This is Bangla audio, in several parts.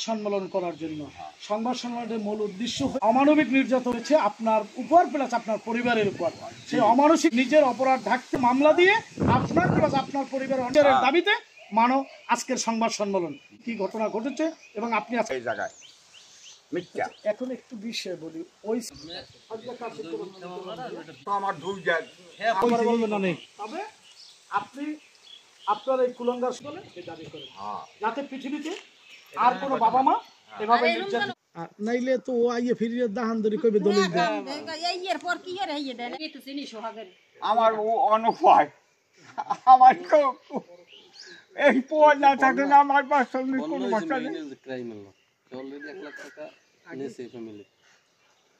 সম্মেলন করার জন্য। সংবাদ সম্মেলনের মূল উদ্দেশ্য অমানবিক নির্যাতন হয়েছে আপনার উপর প্লাস আপনার পরিবারের উপর। সেই অমানসিক নিজের অপরাধ ঢাকতে মামলা দিয়ে আপনার প্লাস আপনার পরিবারের অন্যায়ের দাবিতে আজকের সংবাদ সম্মেলন। কি ঘটনা ঘটেছে এবং আপনি এই জায়গায় মিথ্যা। এখন একটু বিষয় বলি, ওই আমার দুই জায়গা তবে আপনি আপনার এই কুলঙ্গার বলে দাবি করেন যাতে পৃথিবীতে আর কোনো বাবা মা এভাবে নির্যাতন নাইলে তো ও আইয়ে ফিরিয়ে দাহান ধরে কইবে দলিল দেয়। আমার ও অনুভয় আমার এই পোয়া না থাকলে আমার বাস্তবে কোনো বাচ্চা নেই।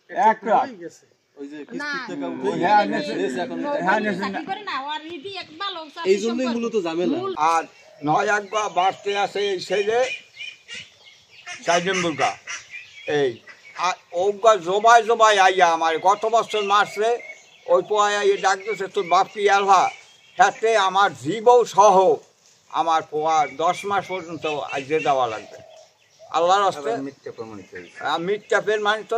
1 লাখ এই জন্যই মূলত ঝামেলা। আর 9 একবার বাড়তে আছে এই ছেলে সাইজেম্বুরকা এই আর ওগা জবাই জবাই আইয়া আমার গত বছর মাসে ওই পোয়ায় আইয়ে ডাকতেছে তোর বাপ কি আলহা সাথে আমার জীবও সহ আমার পোয়া 10 মাস পর্যন্ত আজকে দেওয়া লাগবে। আল্লাহর হস্তে মিথ্যা প্রমাণিত, মিথ্যা প্রমাণিত